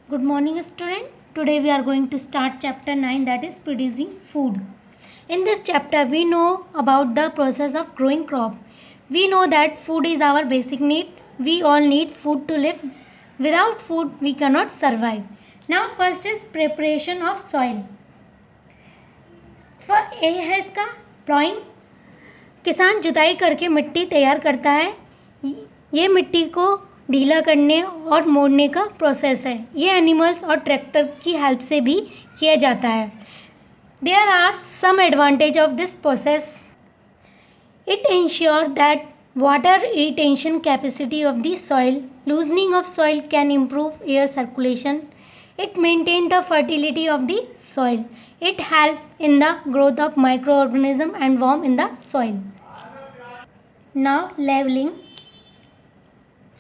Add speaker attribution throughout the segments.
Speaker 1: Good morning, student. Today we are going to start chapter 9, that is producing food. In this chapter we know about the process of growing crop. We know that food is our basic need. We all need food to live. Without food we cannot survive. Now first is preparation of soil. ये है इसका ploughing. किसान जुताई करके मिट्टी तैयार करता है. ये मिट्टी को ढीला करने और मोड़ने का प्रोसेस है. ये एनिमल्स और ट्रैक्टर की हेल्प से भी किया जाता है. There are some advantage of this process. It ensure that water retention capacity of the soil. Loosening of soil can improve air circulation. It maintains the fertility of the soil. It helps in the growth of microorganism and worm in the soil. Now leveling.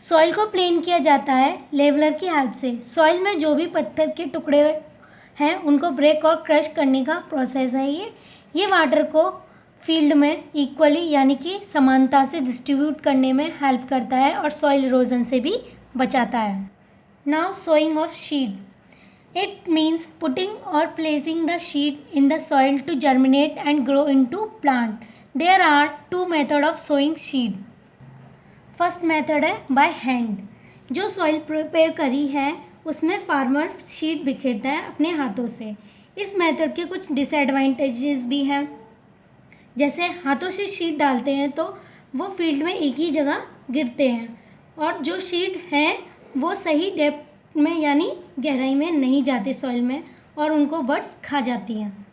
Speaker 1: Soil को plane किया जाता है leveller की help से. Soil में जो भी पत्थर के टुकड़े हैं उनको ब्रेक और क्रश करने का प्रोसेस है ये वाटर को फील्ड में इक्वली यानी कि समानता से डिस्ट्रीब्यूट करने में हेल्प करता है और सॉइल इरोजन से भी बचाता है. Now sowing of seed. It means putting or placing the seed in the soil to germinate and grow into plant. There are two methods of sowing seed. First method है by hand. जो soil prepare करी है उसमें farmer seed बिखेरता है अपने हाथों से. इस मेथड के कुछ डिसएडवांटेजेस भी हैं. जैसे हाथों से सीड डालते हैं तो वो फील्ड में एक ही जगह गिरते हैं और जो सीड हैं वो सही डेप्थ में यानी गहराई में नहीं जाते सॉइल में और उनको बर्ड्स खा जाती हैं.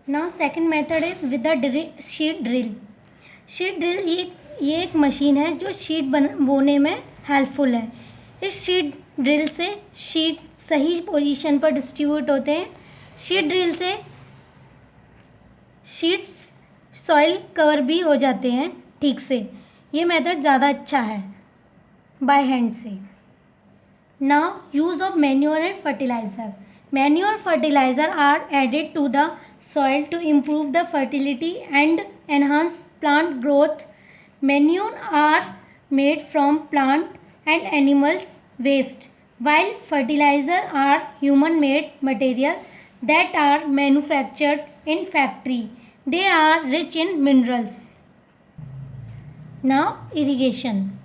Speaker 1: Now second method is with the seed drill. Seed drill ये एक मशीन है जो सीड बोने में हेल्पफुल है. इस सीड ड्रिल से सीड सही पोजीशन पर डिस्ट्रीब्यूट होते हैं. सीड ड्रिल से सीड्स सॉइल कवर भी हो जाते हैं ठीक से. ये मेथड ज़्यादा अच्छा है बाय हैंड से. Now use of manure and fertilizer. Manure fertilizer are added to the soil to improve the fertility and enhance plant growth. Manure are made from plant and animals waste, while fertilizer are human made material that are manufactured in factory. They are rich in minerals. Now irrigation.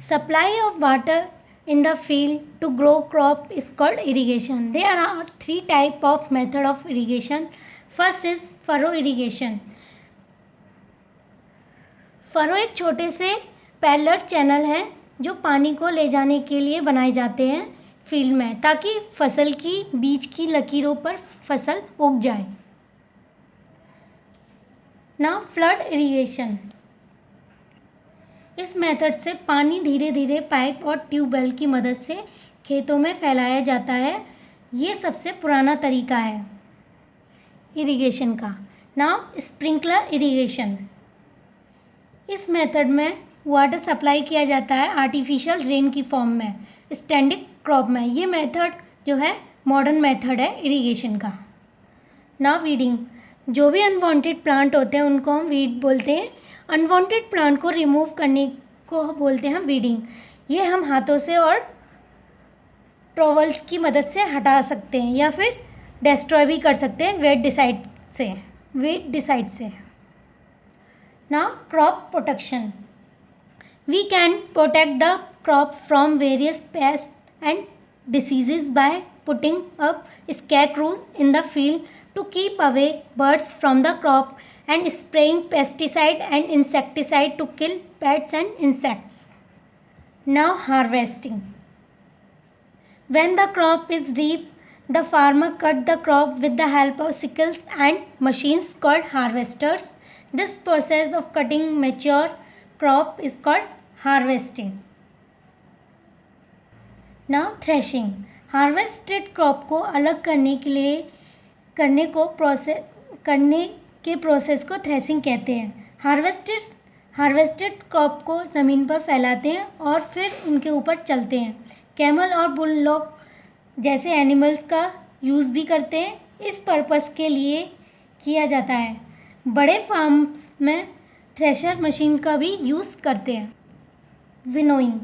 Speaker 1: Supply of water in the field to grow crop is called irrigation. There are three type of method of irrigation. First is furrow irrigation. Furrow एक छोटे से parallel channel हैं जो पानी को ले जाने के लिए बनाए जाते हैं फील्ड में ताकि फसल की बीच की लकीरों पर फसल उग जाए. Now flood irrigation. इस मेथड से पानी धीरे धीरे पाइप और ट्यूबवेल की मदद से खेतों में फैलाया जाता है. ये सबसे पुराना तरीका है इरिगेशन का. Now sprinkler irrigation. इस मेथड में वाटर सप्लाई किया जाता है आर्टिफिशियल रेन की फॉर्म में स्टैंडिंग क्रॉप में. ये मेथड जो है मॉडर्न मेथड है इरिगेशन का. Now weeding. जो भी अनवांटेड प्लांट होते हैं उनको हम वीड बोलते हैं. अनवांटेड प्लांट को रिमूव करने को बोलते हैं वीडिंग. ये हम हाथों से और ट्रॉवल्स की मदद से हटा सकते हैं या फिर डिस्ट्रॉय भी कर सकते हैं वेट डिसाइड से. Now crop protection. We can protect the crop from various pest and diseases by putting up scarecrows in the field to keep away birds from the crop and spraying pesticide and insecticide to kill pests and insects. Now harvesting. When the crop is deep, the farmer cut the crop with the help of sickles and machines called harvesters. This process of cutting mature crop is called harvesting. Now threshing. Harvested crop को अलग करने के process को threshing कहते हैं. Harvested crop को ज़मीन पर फैलाते हैं और फिर उनके ऊपर चलते हैं. कैमल और बुलडॉग जैसे एनिमल्स का यूज़ भी करते हैं. इस पर्पस के लिए किया जाता है. बड़े फार्म्स में थ्रेशर मशीन का भी यूज़ करते हैं. विनोइंग.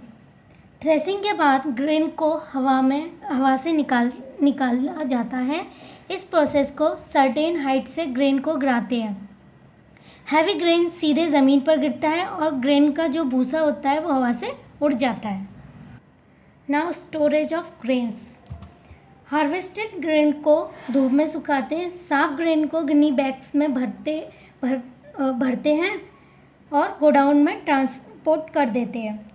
Speaker 1: थ्रेसिंग के बाद ग्रेन को हवा से निकाला जाता है। इस प्रोसेस को सर्टेन हाइट से ग्रेन को गिराते हैं। हैवी ग्रेन सीधे ज़मीन पर गिरता है और ग्रेन का जो भूसा होता है वो हवा से उड़ जाता है। Now storage of grains. Harvested grain को धूप में सुखाते हैं। साफ ग्रेन को गिनी बैग्स में भरते हैं और गोडाउन में ट्रांसपोर्ट कर देते हैं,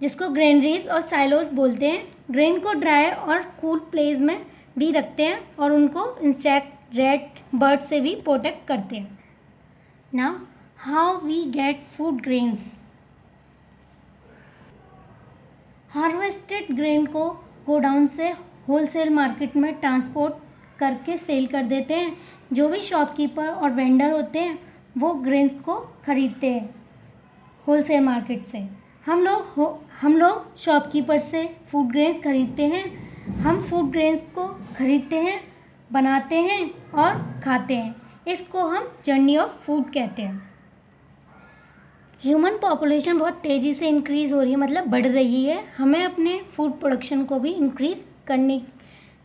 Speaker 1: जिसको ग्रेनरीज और साइलोस बोलते हैं। ग्रेन को ड्राई और कूल प्लेस में भी रखते हैं और उनको इंसेक्ट, रेट, बर्ड से भी प्रोटेक्ट करते हैं। Now how we get food grains. Harvested grain को गोडाउन से होलसेल मार्केट में ट्रांसपोर्ट करके सेल कर देते हैं। जो भी शॉपकीपर और वेंडर होते हैं वो ग्रेन्स को खरीदते हैं होलसेल मार्केट से। हम लोग शॉपकीपर से फूड ग्रेन्स खरीदते हैं। हम फूड ग्रेन्स को खरीदते हैं, बनाते हैं और खाते हैं। इसको हम जर्नी ऑफ फूड कहते हैं। ह्यूमन पॉपुलेशन बहुत तेज़ी से इंक्रीज़ हो रही है, मतलब बढ़ रही है। हमें अपने फूड प्रोडक्शन को भी इंक्रीज़ करने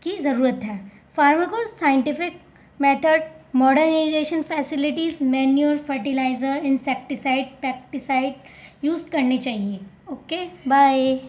Speaker 1: की ज़रूरत है। फार्मर को scientific method, modern irrigation facilities, manure, fertiliser, insecticide, pesticide use करने चाहिए। Okay, bye.